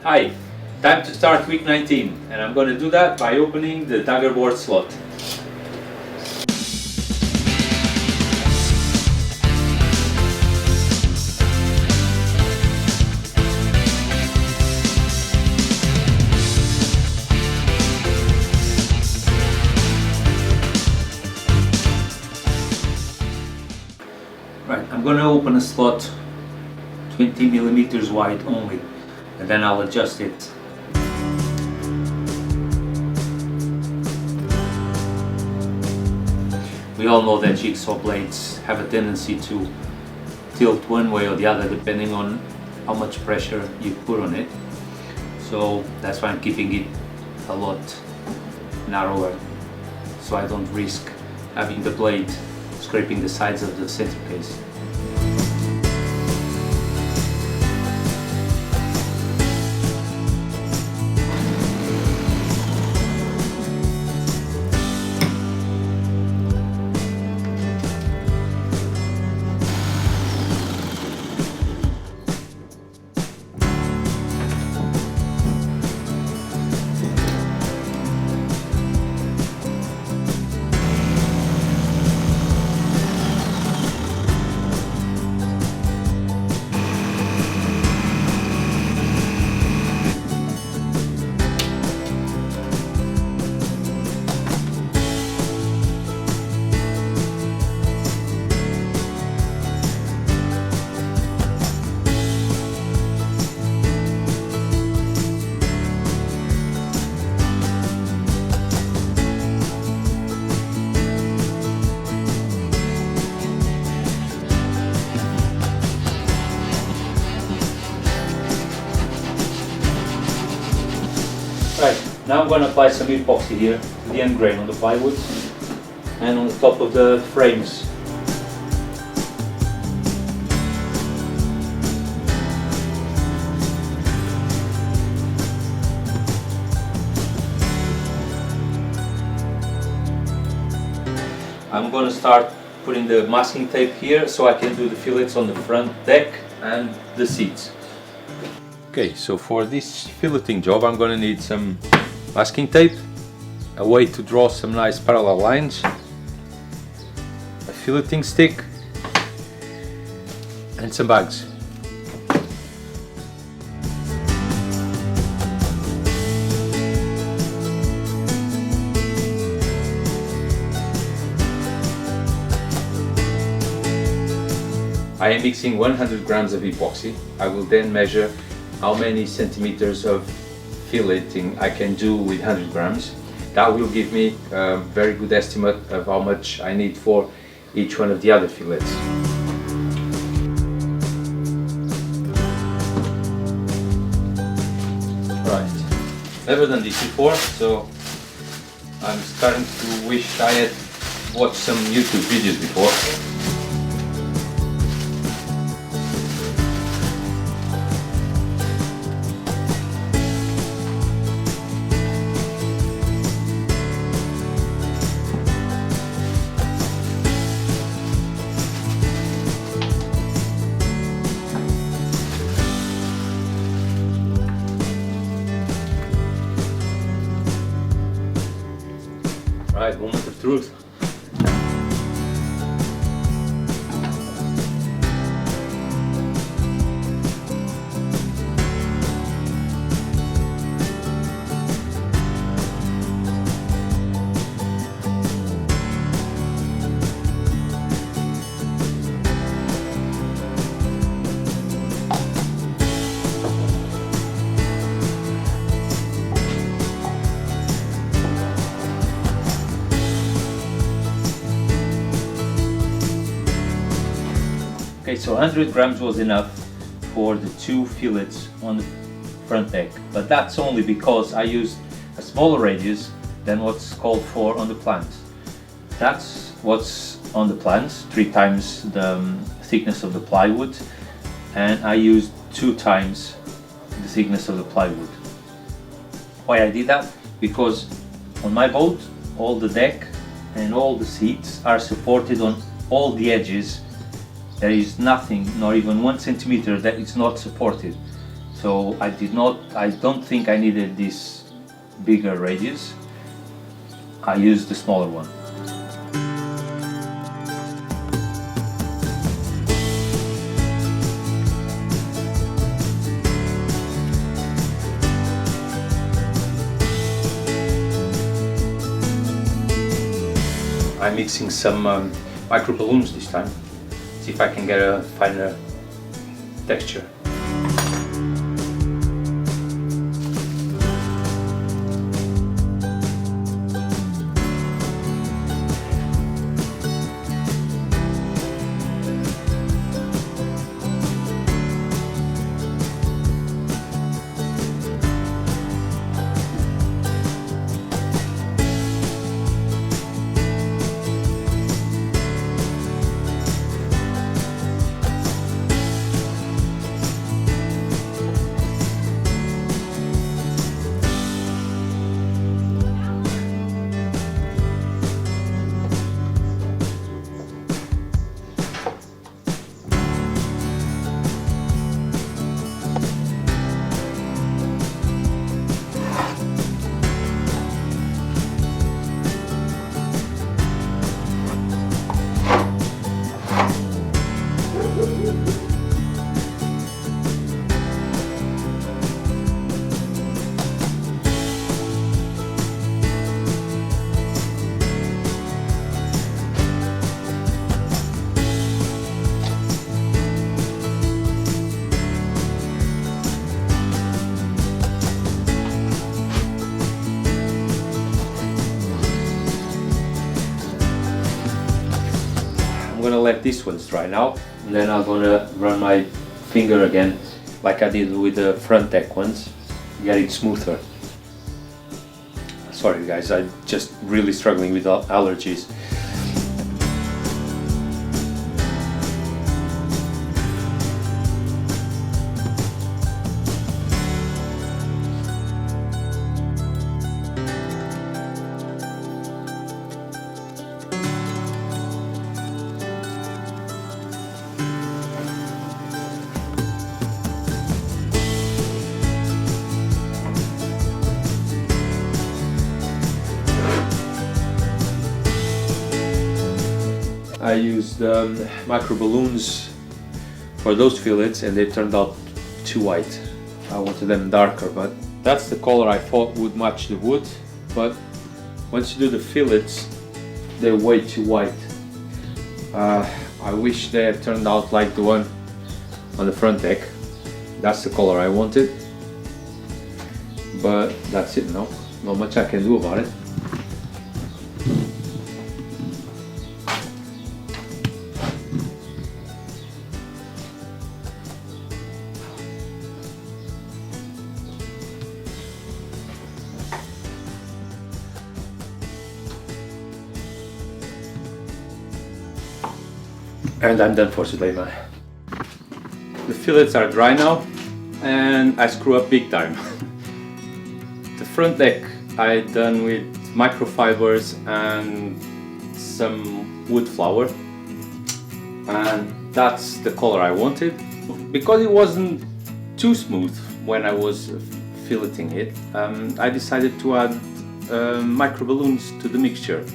Hi, time to start week 19 and I'm going to do that by opening the daggerboard slot. Right, I'm going to open a slot 20 millimeters wide only, and then I'll adjust it. We all know that jigsaw blades have a tendency to tilt one way or the other depending on how much pressure you put on it. So that's why I'm keeping it a lot narrower, so I don't risk having the blade scraping the sides of the centercase. Right, now I'm going to apply some epoxy here to the end grain on the plywood and on the top of the frames. I'm going to start putting the masking tape here so I can do the fillets on the front deck and the seats. Okay, so for this filleting job I'm going to need some masking tape, a way to draw some nice parallel lines, a filleting stick and some bags. I am mixing 100 grams of epoxy. I will then measure how many centimeters of filleting I can do with 100 grams. That will give me a very good estimate of how much I need for each one of the other fillets. Right, never done this before, so I'm starting to wish I had watched some YouTube videos before. Right, moment of truth. Okay, so 100 grams was enough for the two fillets on the front deck, but that's only because I used a smaller radius than what's called for on the plans. That's what's on the plans, 3 times the thickness of the plywood, and I used 2 times the thickness of the plywood. Why I did that? Because on my boat, all the deck and all the seats are supported on all the edges. There is nothing, not even 1 centimeter, that is not supported. So I don't think I needed this bigger radius. I used the smaller one. I'm mixing some micro balloons this time. See if I can get a finer texture. I'm gonna let these ones dry now, and then I'm gonna run my finger again like I did with the front deck ones, get it smoother. Sorry guys, I'm just really struggling with allergies. I used micro balloons for those fillets and they turned out too white. I wanted them darker, but that's the color I thought would match the wood. But once you do the fillets, they're way too white. I wish they had turned out like the one on the front deck. That's the color I wanted. But that's it now. Not much I can do about it. And I'm done for today, man. The fillets are dry now and I screw up big time. The front deck I done with microfibers and some wood flour, and that's the color I wanted. Because it wasn't too smooth when I was filleting it, I decided to add micro balloons to the mixture.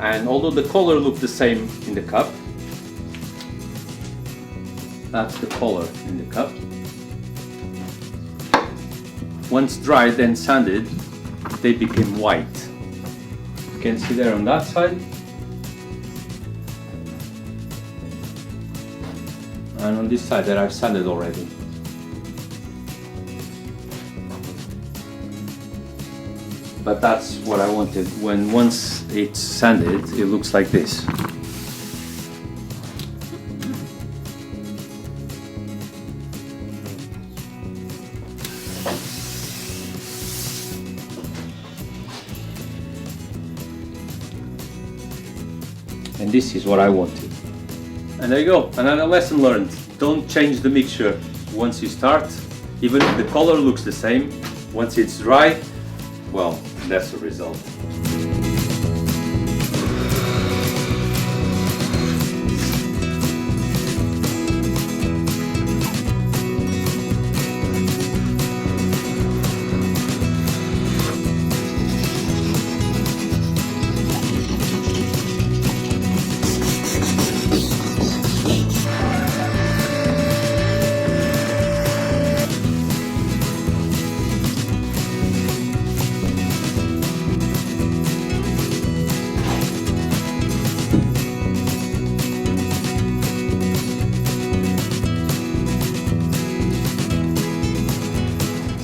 And although the color looked the same in the cup, that's the color in the cup. Once dried and sanded, they became white. You can see there on that side. And on this side that I've sanded already. But that's what I wanted. Once it's sanded, it looks like this. And this is what I wanted. And there you go, another lesson learned. Don't change the mixture once you start. Even if the color looks the same, once it's dry, well, that's the result.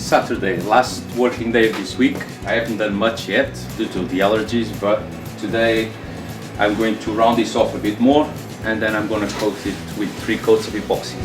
Saturday, last working day of this week. I haven't done much yet due to the allergies, but today I'm going to round this off a bit more and then I'm going to coat it with 3 coats of epoxy.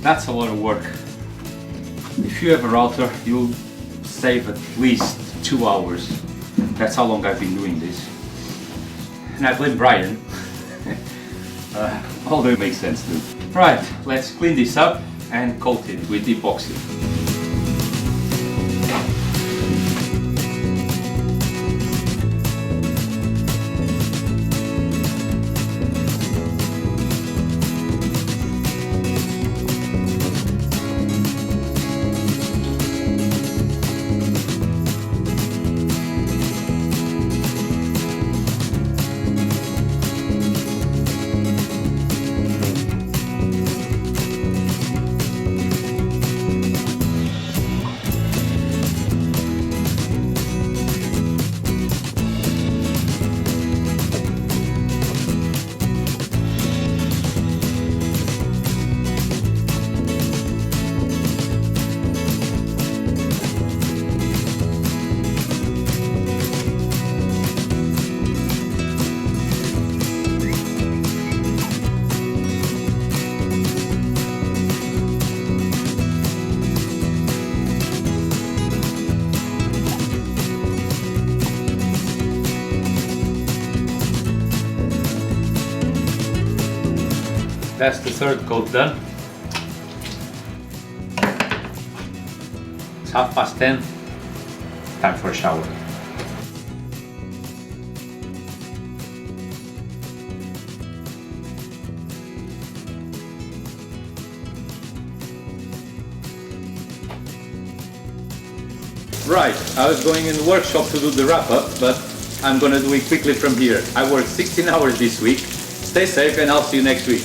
That's a lot of work. If you have a router, you'll save at least 2 hours. That's how long I've been doing this. And I blame Brian. Although it makes sense too. Right, let's clean this up and coat it with epoxy. That's the 3rd coat done. It's 10:30. Time for a shower. Right, I was going in the workshop to do the wrap up, but I'm gonna do it quickly from here. I worked 16 hours this week. Stay safe and I'll see you next week.